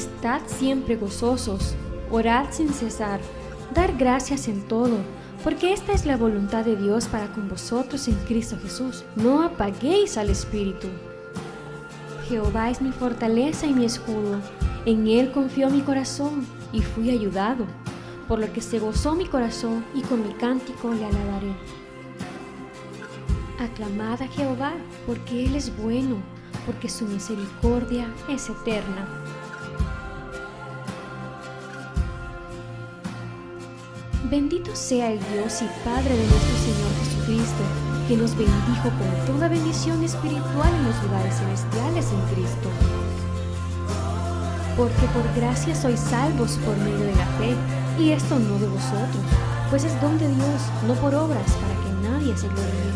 Estad siempre gozosos, orad sin cesar, dar gracias en todo, porque esta es la voluntad de Dios para con vosotros en Cristo Jesús. No apaguéis al Espíritu. Jehová es mi fortaleza y mi escudo, en Él confió mi corazón y fui ayudado, por lo que se gozó mi corazón y con mi cántico le alabaré. Aclamad a Jehová, porque Él es bueno, porque su misericordia es eterna. Bendito sea el Dios y Padre de nuestro Señor Jesucristo, que nos bendijo con toda bendición espiritual en los lugares celestiales en Cristo. Porque por gracia sois salvos por medio de la fe, y esto no de vosotros, pues es don de Dios, no por obras, para que nadie se gloríe.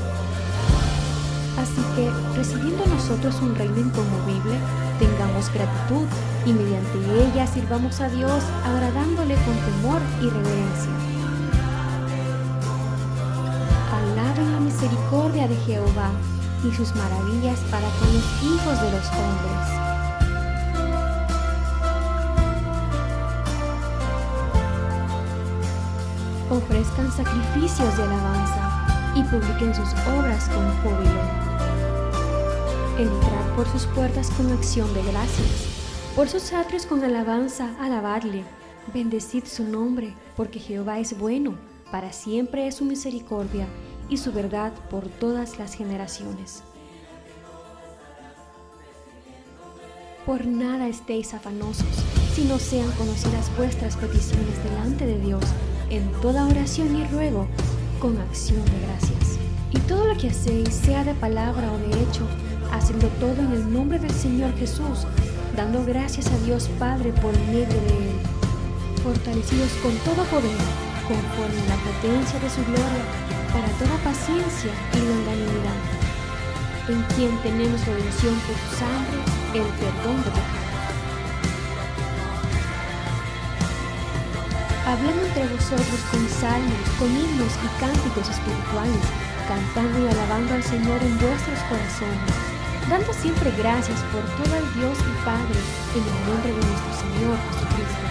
Así que, recibiendo nosotros un reino inconmovible, tengamos gratitud, y mediante ella sirvamos a Dios, agradándole con temor y reverencia. Alaben la misericordia de Jehová y sus maravillas para con los hijos de los hombres. Ofrezcan sacrificios de alabanza y publiquen sus obras con júbilo. Entrad por sus puertas con acción de gracias, por sus atrios con alabanza, alabadle. Bendecid su nombre, porque Jehová es bueno, para siempre es su misericordia y su verdad por todas las generaciones. Por nada estéis afanosos, sino sean conocidas vuestras peticiones delante de Dios, en toda oración y ruego, con acción de gracias. Y todo lo que hacéis, sea de palabra o de hecho, hacedlo todo en el nombre del Señor Jesús, dando gracias a Dios Padre por medio de Él, fortalecidos con todo poder, conforme a la potencia de su gloria, para toda paciencia y longanimidad, en quien tenemos redención por su sangre, el perdón de pecados. Hablando entre vosotros con salmos, con himnos y cánticos espirituales, cantando y alabando al Señor en vuestros corazones, dando siempre gracias por todo al Dios y Padre, en el nombre de nuestro Señor Jesucristo.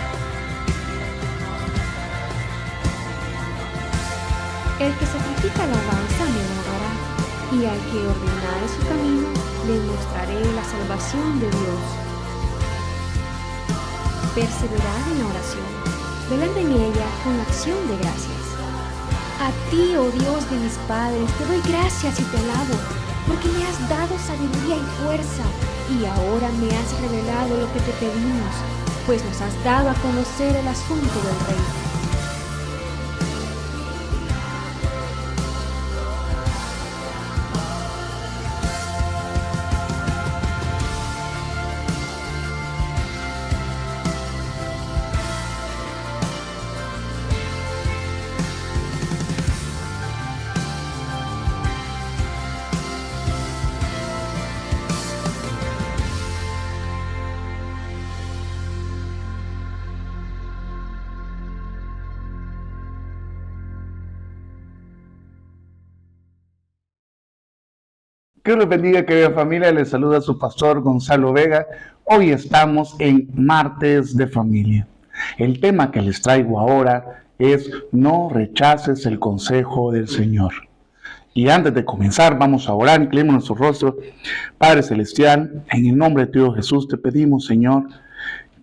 El que sacrifica alabanza me honrará, y al que ordenare su camino, le mostraré la salvación de Dios. Perseverad en la oración, velando en ella con acción de gracias. A ti, oh Dios de mis padres, te doy gracias y te alabo, porque me has dado sabiduría y fuerza, y ahora me has revelado lo que te pedimos, pues nos has dado a conocer el asunto del rey. Que Dios les bendiga, querida familia. Les saluda su pastor Gonzalo Vega. Hoy estamos en Martes de Familia. El tema que les traigo ahora es: no rechaces el consejo del Señor. Y antes de comenzar, vamos a orar. Inclinemos nuestro rostro. Padre Celestial, en el nombre de tu Hijo Jesús, te pedimos, Señor,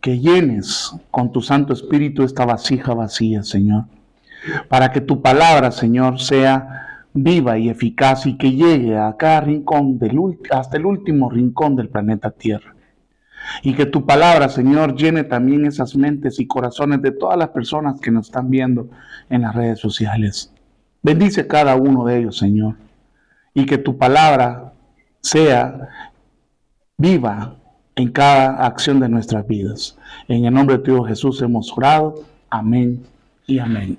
que llenes con tu Santo Espíritu esta vasija vacía, Señor, para que tu palabra, Señor, sea viva y eficaz y que llegue a cada rincón, hasta el último rincón del planeta Tierra. Y que tu palabra, Señor, llene también esas mentes y corazones de todas las personas que nos están viendo en las redes sociales. Bendice cada uno de ellos, Señor, y que tu palabra sea viva en cada acción de nuestras vidas. En el nombre de tu Hijo Jesús hemos orado. Amén y amén.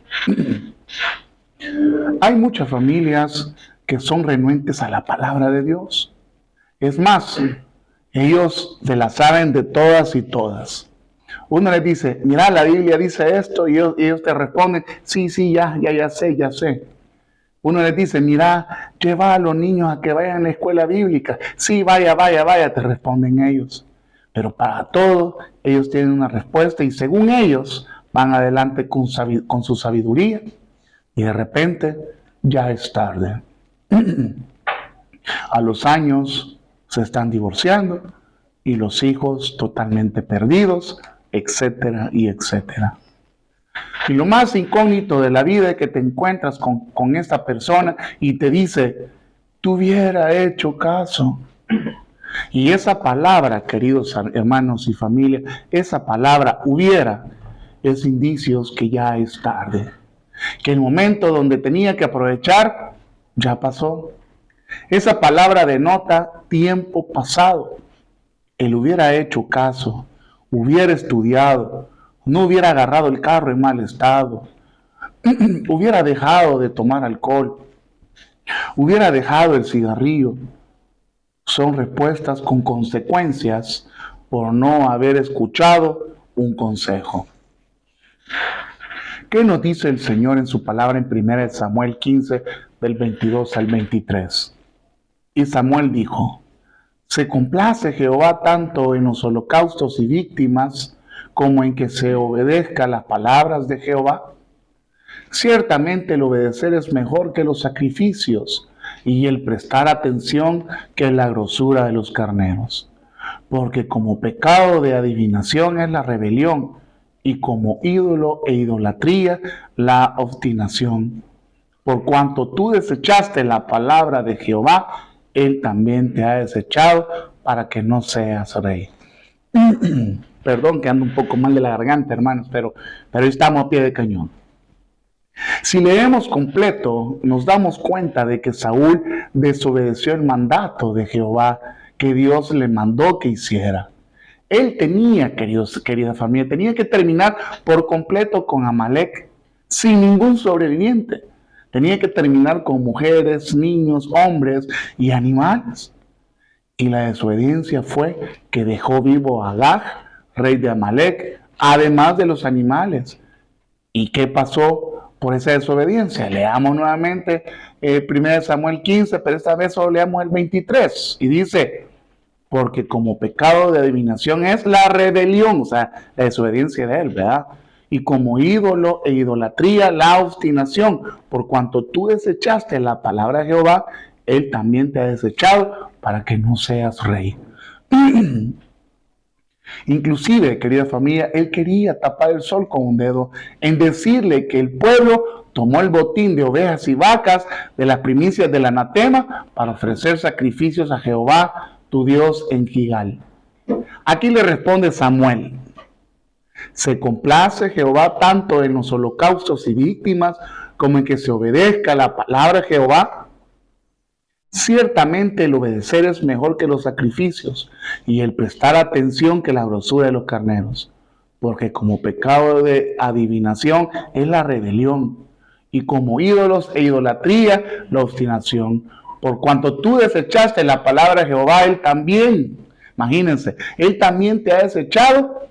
Hay muchas familias que son renuentes a la palabra de Dios. Es más, ellos se la saben de todas y todas. Uno les dice, mira, la Biblia dice esto, y ellos te responden, sí, ya sé. Uno les dice, mira, lleva a los niños a que vayan a la escuela bíblica. Sí, vaya, te responden ellos. Pero para todo ellos tienen una respuesta y según ellos van adelante con su sabiduría y de repente ya es tarde. A los años se están divorciando y los hijos totalmente perdidos, etcétera y etcétera. Y lo más incógnito de la vida es que te encuentras con esta persona y te dice, tú hubiera hecho caso. Y esa palabra, queridos hermanos y familia, esa palabra hubiera, es indicios que ya es tarde. Que el momento donde tenía que aprovechar, ya pasó. Esa palabra denota tiempo pasado. Él hubiera hecho caso, hubiera estudiado, no hubiera agarrado el carro en mal estado, hubiera dejado de tomar alcohol, hubiera dejado el cigarrillo. Son respuestas con consecuencias por no haber escuchado un consejo. ¿Qué nos dice el Señor en su palabra en 1 Samuel 15, del 22 al 23? Y Samuel dijo, ¿se complace Jehová tanto en los holocaustos y víctimas como en que se obedezca las palabras de Jehová? Ciertamente el obedecer es mejor que los sacrificios y el prestar atención que la grosura de los carneros. Porque como pecado de adivinación es la rebelión y como ídolo e idolatría la obstinación. Por cuanto tú desechaste la palabra de Jehová, Él también te ha desechado para que no seas rey. Perdón que ando un poco mal de la garganta, hermanos, pero estamos a pie de cañón. Si leemos completo, nos damos cuenta de que Saúl desobedeció el mandato de Jehová que Dios le mandó que hiciera. Él tenía, querida familia, tenía que terminar por completo con Amalek, sin ningún sobreviviente. Tenía que terminar con mujeres, niños, hombres y animales. Y la desobediencia fue que dejó vivo a Agag, rey de Amalek, además de los animales. ¿Y qué pasó por esa desobediencia? Leamos nuevamente 1 Samuel 15, pero esta vez solo leamos el 23. Y dice, porque como pecado de adivinación es la rebelión, o sea, la desobediencia de él, ¿verdad? Y como ídolo e idolatría, la obstinación. Por cuanto tú desechaste la palabra de Jehová, Él también te ha desechado para que no seas rey. Inclusive, querida familia, Él quería tapar el sol con un dedo en decirle que el pueblo tomó el botín de ovejas y vacas de las primicias del anatema para ofrecer sacrificios a Jehová, tu Dios, en Gigal. Aquí le responde Samuel. ¿Se complace Jehová tanto en los holocaustos y víctimas como en que se obedezca la palabra de Jehová? Ciertamente el obedecer es mejor que los sacrificios y el prestar atención que la grosura de los carneros, porque como pecado de adivinación es la rebelión y como ídolos e idolatría la obstinación. Por cuanto tú desechaste la palabra de Jehová, Él también, imagínense, Él también te ha desechado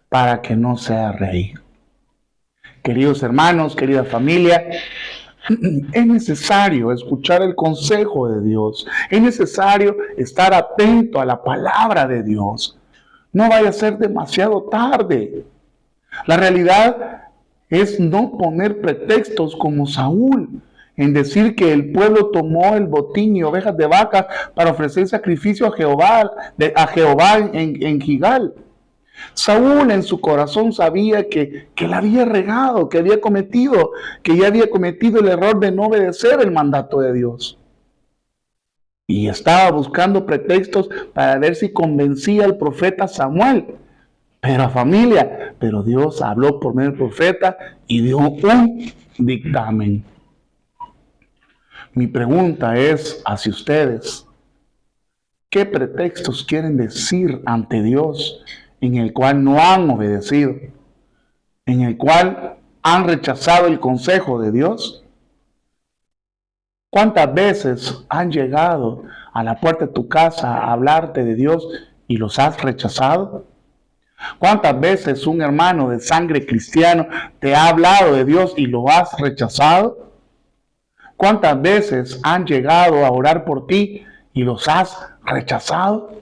para que no sea rey. Queridos hermanos, querida familia, es necesario escuchar el consejo de Dios. Es necesario estar atento a la palabra de Dios. No vaya a ser demasiado tarde. La realidad es no poner pretextos como Saúl en decir que el pueblo tomó el botín y ovejas de vacas para ofrecer sacrificio a Jehová en Gigal. Saúl en su corazón sabía que la había regado, que ya había cometido el error de no obedecer el mandato de Dios. Y estaba buscando pretextos para ver si convencía al profeta Samuel. Pero Dios habló por medio del profeta y dio un dictamen. Mi pregunta es hacia ustedes: ¿qué pretextos quieren decir ante Dios en el cual no han obedecido, en el cual han rechazado el consejo de Dios? ¿Cuántas veces han llegado a la puerta de tu casa a hablarte de Dios y los has rechazado? ¿Cuántas veces un hermano de sangre cristiano te ha hablado de Dios y lo has rechazado? ¿Cuántas veces han llegado a orar por ti y los has rechazado?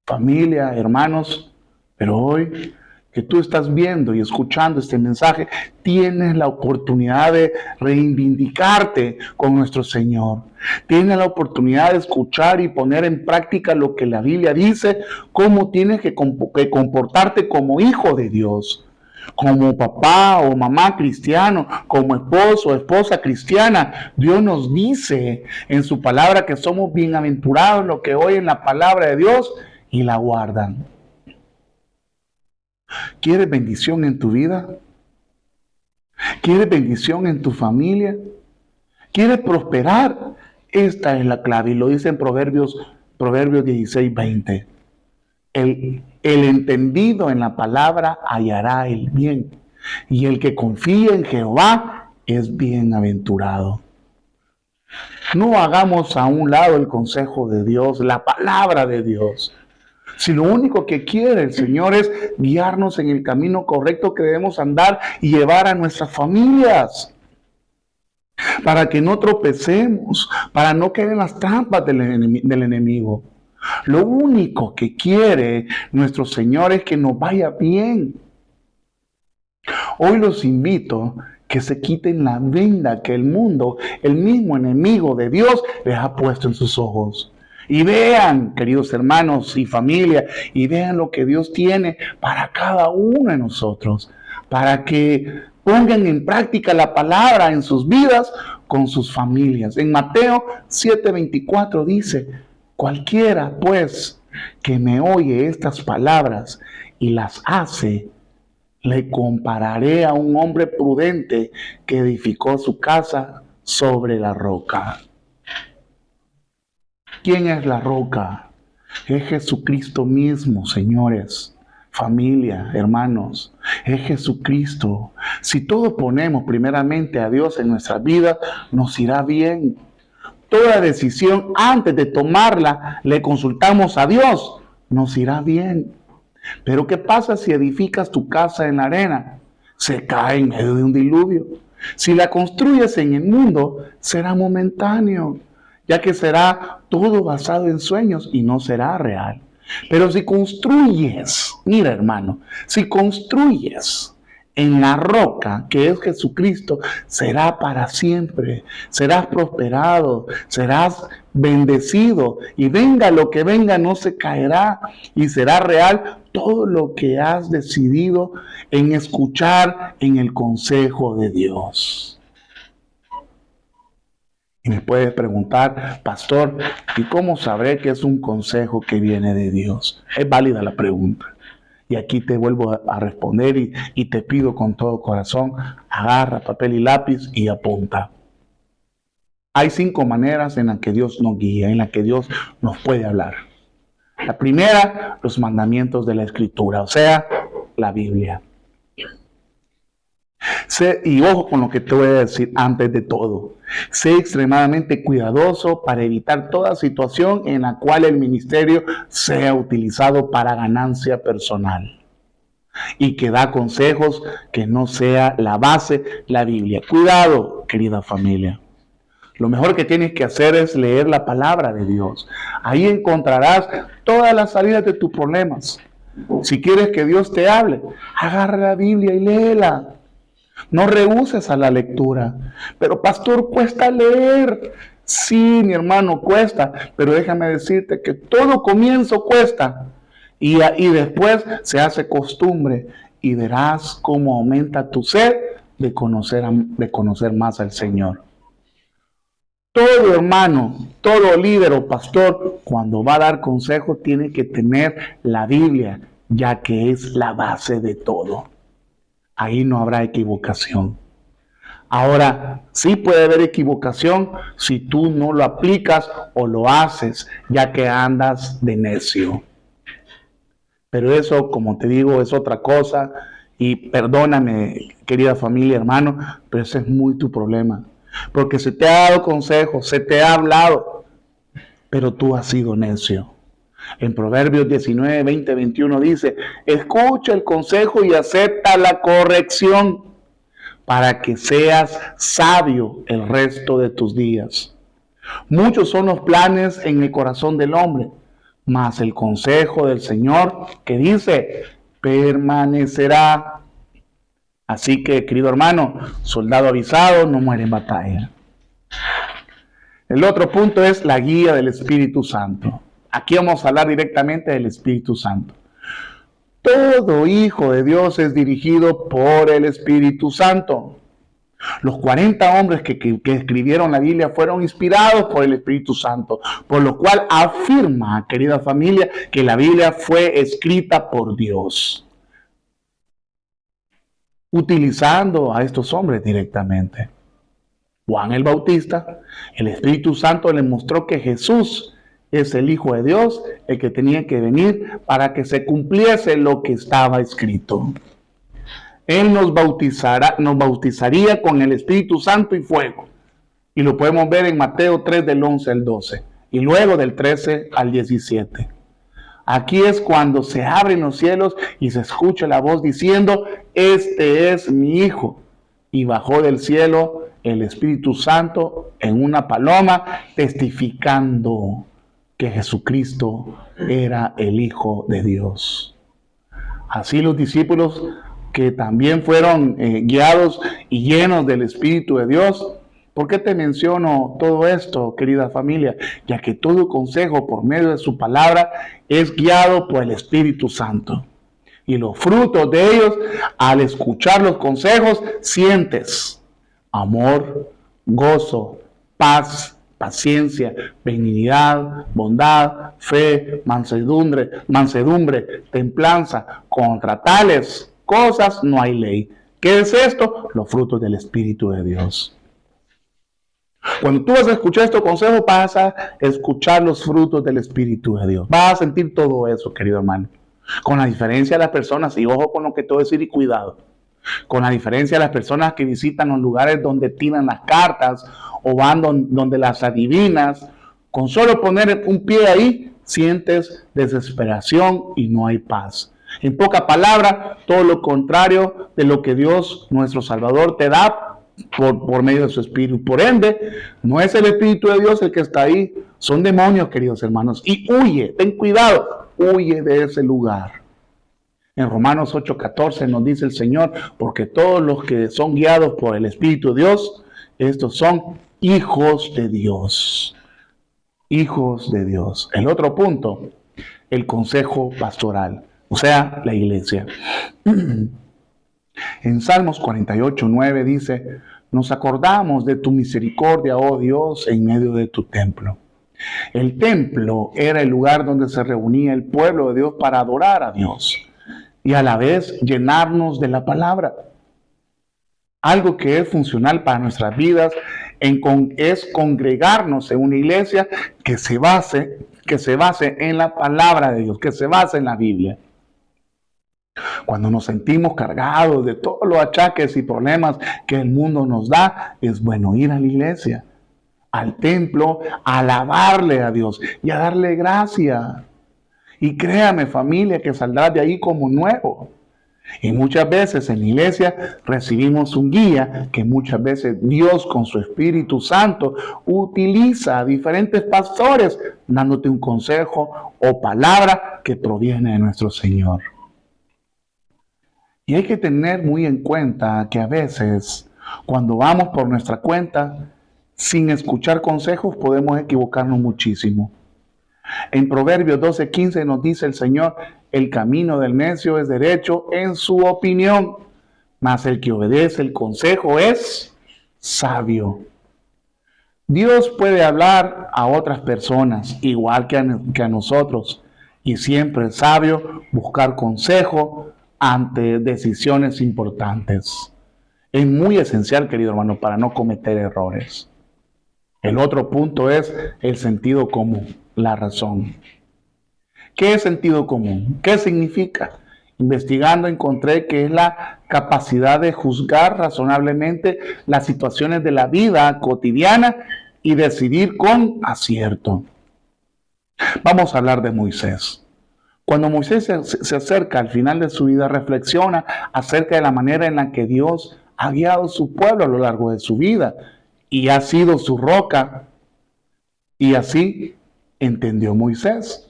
familia, hermanos, pero hoy que tú estás viendo y escuchando este mensaje, tienes la oportunidad de reivindicarte con nuestro Señor. Tienes la oportunidad de escuchar y poner en práctica lo que la Biblia dice, cómo tienes que comportarte como hijo de Dios, como papá o mamá cristiano, como esposo o esposa cristiana. Dios nos dice en su palabra que somos bienaventurados los que oyen la palabra de Dios y la guardan. ¿Quieres bendición en tu vida? ¿Quieres bendición en tu familia? ¿Quieres prosperar? Esta es la clave y lo dice en Proverbios 16:20. El entendido en la palabra hallará el bien, y el que confía en Jehová es bienaventurado. No hagamos a un lado el consejo de Dios, la palabra de Dios. Si lo único que quiere el Señor es guiarnos en el camino correcto que debemos andar y llevar a nuestras familias, para que no tropecemos, para no caer en las trampas del enemigo. Lo único que quiere nuestro Señor es que nos vaya bien. Hoy los invito que se quiten la venda que el mundo, el mismo enemigo de Dios, les ha puesto en sus ojos. Y vean, queridos hermanos y familia, y vean lo que Dios tiene para cada uno de nosotros, para que pongan en práctica la palabra en sus vidas con sus familias. En Mateo 7:24 dice: cualquiera, pues, que me oye estas palabras y las hace, le compararé a un hombre prudente que edificó su casa sobre la roca. ¿Quién es la roca? Es Jesucristo mismo, señores, familia, hermanos. Es Jesucristo. Si todos ponemos primeramente a Dios en nuestra vida, nos irá bien. Toda decisión, antes de tomarla, le consultamos a Dios, nos irá bien. Pero ¿qué pasa si edificas tu casa en la arena? Se cae en medio de un diluvio. Si la construyes en el mundo, será momentáneo, ya que será todo basado en sueños y no será real. Pero si construyes, mira hermano, si construyes en la roca que es Jesucristo, será para siempre. Serás prosperado, serás bendecido, y venga lo que venga, no se caerá, y será real todo lo que has decidido en escuchar en el consejo de Dios. Y me puedes preguntar: pastor, ¿y cómo sabré que es un consejo que viene de Dios? Es válida la pregunta. Y aquí te vuelvo a responder y te pido con todo corazón, agarra papel y lápiz y apunta. Hay 5 maneras en las que Dios nos guía, en las que Dios nos puede hablar. La primera, los mandamientos de la Escritura, o sea, la Biblia. Y ojo con lo que te voy a decir antes de todo. Sé extremadamente cuidadoso para evitar toda situación en la cual el ministerio sea utilizado para ganancia personal y que da consejos que no sea la base, la Biblia. Cuidado, querida familia. Lo mejor que tienes que hacer es leer la palabra de Dios. Ahí encontrarás todas las salidas de tus problemas. Si quieres que Dios te hable, agarra la Biblia y léela. No rehúses a la lectura. Pero pastor, cuesta leer. Sí, mi hermano, cuesta. Pero déjame decirte que todo comienzo cuesta. Y después se hace costumbre. Y verás cómo aumenta tu sed de conocer más al Señor. Todo hermano, todo líder o pastor, cuando va a dar consejo, tiene que tener la Biblia, ya que es la base de todo. Ahí no habrá equivocación. Ahora, sí puede haber equivocación si tú no lo aplicas o lo haces, ya que andas de necio. Pero eso, como te digo, es otra cosa. Y perdóname, querida familia, hermano, pero ese es muy tu problema. Porque se te ha dado consejo, se te ha hablado, pero tú has sido necio. En Proverbios 19, 20, 21 dice: escucha el consejo y acepta la corrección para que seas sabio el resto de tus días. Muchos son los planes en el corazón del hombre, Mas el consejo del Señor que dice, permanecerá. Así que, querido hermano, soldado avisado no muere en batalla. El otro punto es la guía del Espíritu Santo. Aquí vamos a hablar directamente del Espíritu Santo. Todo hijo de Dios es dirigido por el Espíritu Santo. Los 40 hombres que escribieron la Biblia fueron inspirados por el Espíritu Santo, por lo cual afirma, querida familia, que la Biblia fue escrita por Dios, utilizando a estos hombres directamente. Juan el Bautista, el Espíritu Santo le mostró que Jesús es el Hijo de Dios, el que tenía que venir para que se cumpliese lo que estaba escrito. Él nos bautizaría con el Espíritu Santo y fuego. Y lo podemos ver en Mateo 3 del 11 al 12. Y luego del 13 al 17. Aquí es cuando se abren los cielos y se escucha la voz diciendo, este es mi Hijo. Y bajó del cielo el Espíritu Santo en una paloma, testificando que Jesucristo era el Hijo de Dios. Así los discípulos que también fueron guiados y llenos del Espíritu de Dios. ¿Por qué te menciono todo esto, querida familia? Ya que todo consejo por medio de su palabra es guiado por el Espíritu Santo. Y los frutos de ellos, al escuchar los consejos, sientes amor, gozo, paz, paciencia, benignidad, bondad, fe, mansedumbre, templanza. Contra tales cosas no hay ley. ¿Qué es esto? Los frutos del Espíritu de Dios. Cuando tú vas a escuchar estos consejos, vas a escuchar los frutos del Espíritu de Dios. Vas a sentir todo eso, querido hermano. Con la diferencia de las personas, y ojo con lo que te voy a decir y cuidado. Con la diferencia de las personas que visitan los lugares donde tiran las cartas o van donde las adivinas, con solo poner un pie ahí, sientes desesperación y no hay paz. En pocas palabras, todo lo contrario de lo que Dios, nuestro Salvador, te da por medio de su Espíritu. Por ende, no es el Espíritu de Dios el que está ahí, son demonios, queridos hermanos. Y huye, ten cuidado, huye de ese lugar. En Romanos 8:14 nos dice el Señor, porque todos los que son guiados por el Espíritu de Dios, estos son hijos de Dios. Hijos de Dios. El otro punto, el consejo pastoral, o sea, la iglesia. En Salmos 48:9 dice, nos acordamos de tu misericordia, oh Dios, en medio de tu templo. El templo era el lugar donde se reunía el pueblo de Dios para adorar a Dios y a la vez llenarnos de la palabra. Algo que es funcional para nuestras vidas es congregarnos en una iglesia que se base en la palabra de Dios, que se base en la Biblia. Cuando nos sentimos cargados de todos los achaques y problemas que el mundo nos da, es bueno ir a la iglesia, al templo, a alabarle a Dios y a darle gracia. Y créame, familia, que saldrás de ahí como nuevo. Y muchas veces en la iglesia recibimos un guía que muchas veces Dios con su Espíritu Santo utiliza a diferentes pastores dándote un consejo o palabra que proviene de nuestro Señor. Y hay que tener muy en cuenta que a veces cuando vamos por nuestra cuenta sin escuchar consejos podemos equivocarnos muchísimo. En Proverbios 12:15 nos dice el Señor, el camino del necio es derecho en su opinión, mas el que obedece el consejo es sabio. Dios puede hablar a otras personas igual que a nosotros, y siempre es sabio buscar consejo ante decisiones importantes. Es muy esencial, querido hermano, para no cometer errores. El otro punto es el sentido común, la razón. ¿Qué es sentido común? ¿Qué significa? Investigando encontré que es la capacidad de juzgar razonablemente las situaciones de la vida cotidiana y decidir con acierto. Vamos a hablar de Moisés. Cuando Moisés se acerca al final de su vida, reflexiona acerca de la manera en la que Dios ha guiado a su pueblo a lo largo de su vida y ha sido su roca. Y así entendió Moisés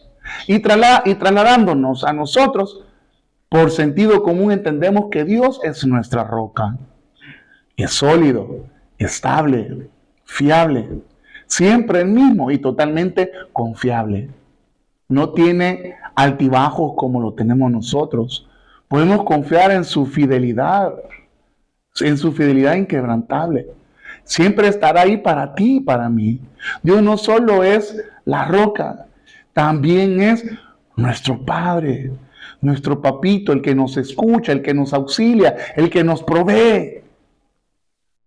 Y trasladándonos a nosotros, por sentido común entendemos que Dios es nuestra roca. Es sólido, estable, fiable, siempre el mismo y totalmente confiable. No tiene altibajos como lo tenemos nosotros. Podemos confiar en su fidelidad inquebrantable. Siempre estará ahí para ti y para mí. Dios no solo es la roca, también es nuestro Padre, nuestro papito, el que nos escucha, el que nos auxilia, el que nos provee.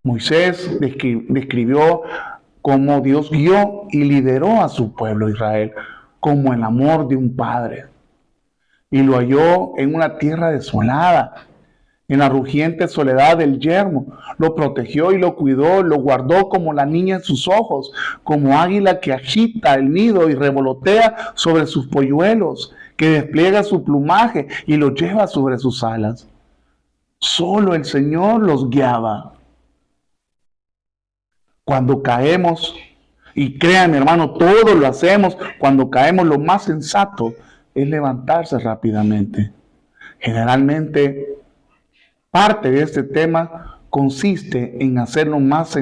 Moisés describió cómo Dios guió y lideró a su pueblo Israel como el amor de un padre. Y lo halló en una tierra desolada, en la rugiente soledad del yermo. Lo protegió y lo cuidó, lo guardó como la niña en sus ojos, como águila que agita el nido y revolotea sobre sus polluelos, que despliega su plumaje y los lleva sobre sus alas. Solo el Señor los guiaba. Cuando caemos, y créanme hermano, todo lo hacemos, cuando caemos lo más sensato es levantarse rápidamente. Generalmente, parte de este tema consiste en hacer lo más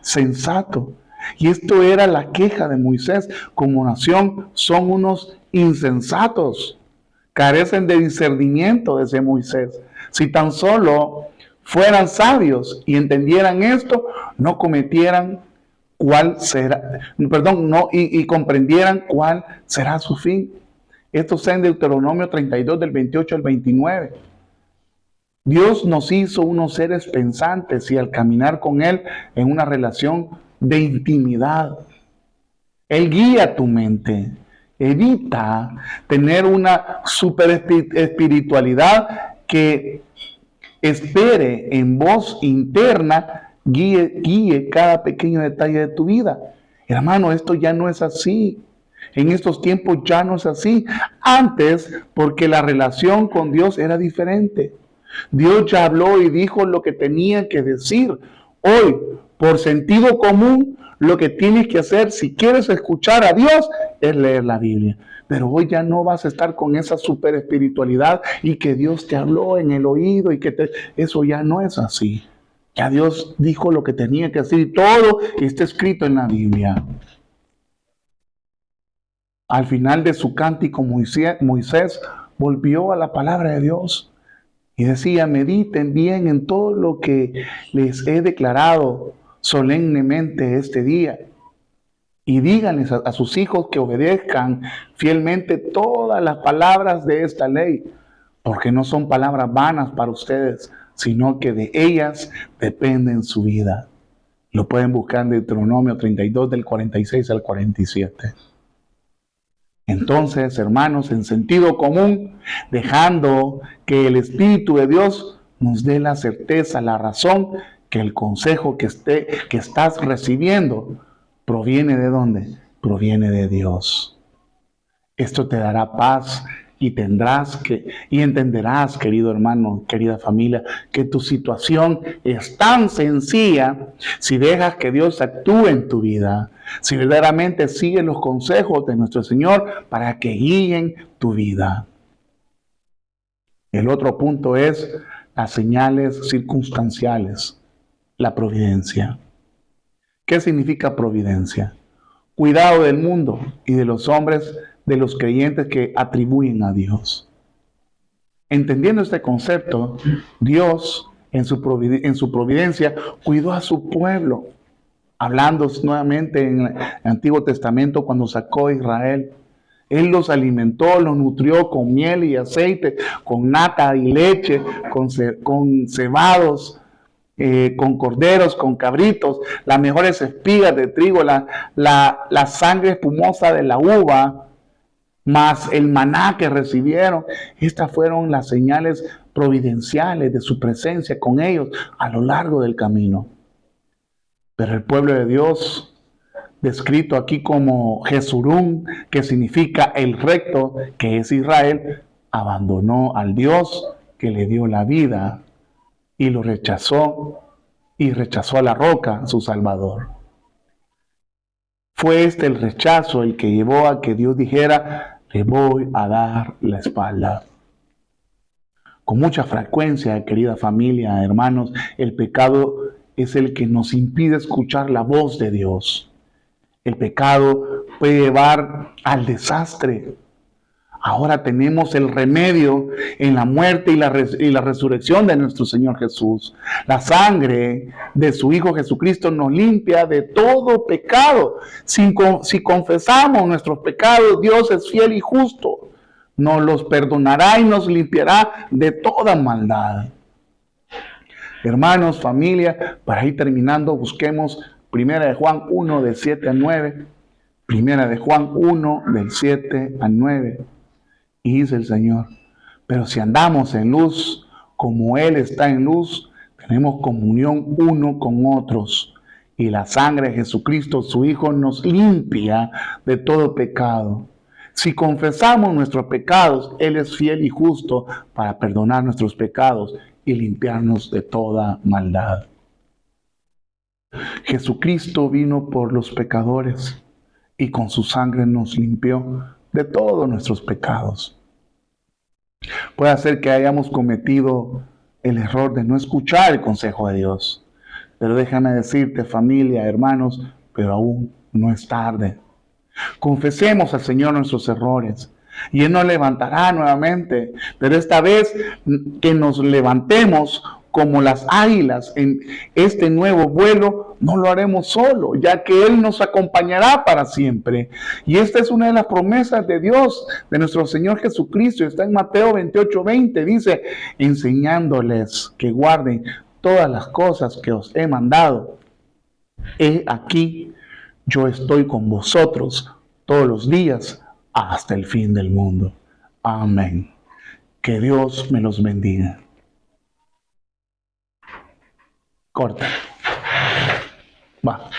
sensato. Y esto era la queja de Moisés. Como nación son unos insensatos. Carecen de discernimiento, decía Moisés. Si tan solo fueran sabios y entendieran esto, no comprendieran cuál será su fin. Esto está en Deuteronomio 32 del 28 al 29. Dios nos hizo unos seres pensantes y al caminar con Él en una relación de intimidad, Él guía tu mente. Evita tener una super espiritualidad que espere en voz interna, guíe cada pequeño detalle de tu vida. Hermano, esto ya no es así. En estos tiempos ya no es así. Antes, porque la relación con Dios era diferente. Dios ya habló y dijo lo que tenía que decir. Hoy, por sentido común, lo que tienes que hacer si quieres escuchar a Dios es leer la Biblia. Pero hoy ya no vas a estar con esa super espiritualidad y que Dios te habló en el oído eso ya no es así. Ya Dios dijo lo que tenía que decir y todo está escrito en la Biblia. Al final de su cántico, Moisés volvió a la palabra de Dios y decía: mediten bien en todo lo que les he declarado solemnemente este día. Y díganles a sus hijos que obedezcan fielmente todas las palabras de esta ley, porque no son palabras vanas para ustedes, sino que de ellas depende su vida. Lo pueden buscar en Deuteronomio 32 del 46 al 47. Entonces, hermanos, en sentido común, dejando que el Espíritu de Dios nos dé la certeza, la razón, que el consejo que estás recibiendo ¿proviene de dónde? Proviene de Dios. Esto te dará paz y entenderás, querido hermano, querida familia, que tu situación es tan sencilla si dejas que Dios actúe en tu vida, si verdaderamente sigues los consejos de nuestro Señor para que guíen tu vida. El otro punto es las señales circunstanciales, la providencia. ¿Qué significa providencia? Cuidado del mundo y de los hombres, de los creyentes que atribuyen a Dios. Entendiendo este concepto, Dios en su providencia cuidó a su pueblo. Hablando nuevamente en el Antiguo Testamento cuando sacó a Israel. Él los alimentó, los nutrió con miel y aceite, con nata y leche, con cebados, con corderos, con cabritos, las mejores espigas de trigo, la sangre espumosa de la uva, más el maná que recibieron. Estas fueron las señales providenciales de su presencia con ellos a lo largo del camino. Pero el pueblo de Dios, descrito aquí como Jesurún, que significa el recto, que es Israel, abandonó al Dios que le dio la vida y lo rechazó, y rechazó a la roca, su Salvador. Fue este el rechazo el que llevó a que Dios dijera: le voy a dar la espalda. Con mucha frecuencia, querida familia, hermanos, el pecado es el que nos impide escuchar la voz de Dios. El pecado puede llevar al desastre. Ahora tenemos el remedio en la muerte y la resurrección de nuestro Señor Jesús. La sangre de su Hijo Jesucristo nos limpia de todo pecado. Si confesamos nuestros pecados, Dios es fiel y justo. Nos los perdonará y nos limpiará de toda maldad. Hermanos, familia, para ir terminando, busquemos 1 de Juan 1, del 7 al 9. 1 de Juan 1, del 7 al 9. Y dice el Señor: pero si andamos en luz, como Él está en luz, tenemos comunión uno con otros. Y la sangre de Jesucristo, su Hijo, nos limpia de todo pecado. Si confesamos nuestros pecados, Él es fiel y justo para perdonar nuestros pecados y limpiarnos de toda maldad. Jesucristo vino por los pecadores y con su sangre nos limpió de todos nuestros pecados. Puede ser que hayamos cometido el error de no escuchar el consejo de Dios, pero déjame decirte, familia, hermanos, pero aún no es tarde. Confesemos al Señor nuestros errores y Él nos levantará nuevamente, pero esta vez que nos levantemos como las águilas en este nuevo vuelo, no lo haremos solo, ya que Él nos acompañará para siempre. Y esta es una de las promesas de Dios, de nuestro Señor Jesucristo. Está en Mateo 28:20, dice: enseñándoles que guarden todas las cosas que os he mandado. He aquí, yo estoy con vosotros todos los días hasta el fin del mundo. Amén. Que Dios me los bendiga. Corta. Va.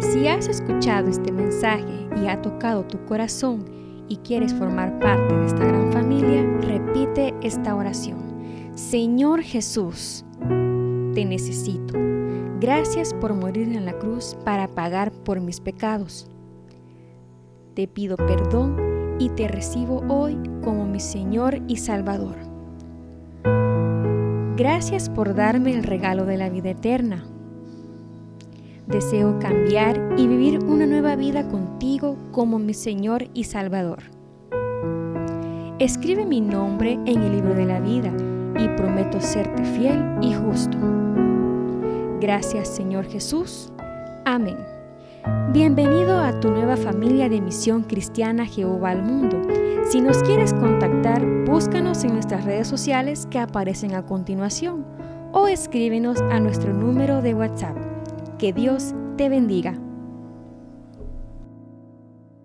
Si has escuchado este mensaje y ha tocado tu corazón y quieres formar parte de esta gran familia, repite esta oración. Señor Jesús, te necesito. Gracias por morir en la cruz para pagar por mis pecados. Te pido perdón y te recibo hoy como mi Señor y Salvador. Gracias por darme el regalo de la vida eterna. Deseo cambiar y vivir una nueva vida contigo como mi Señor y Salvador. Escribe mi nombre en el libro de la vida y prometo serte fiel y justo. Gracias, Señor Jesús. Amén. Bienvenido a tu nueva familia de Misión Cristiana Jehová al Mundo. Si nos quieres contactar, búscanos en nuestras redes sociales que aparecen a continuación o escríbenos a nuestro número de WhatsApp. Que Dios te bendiga.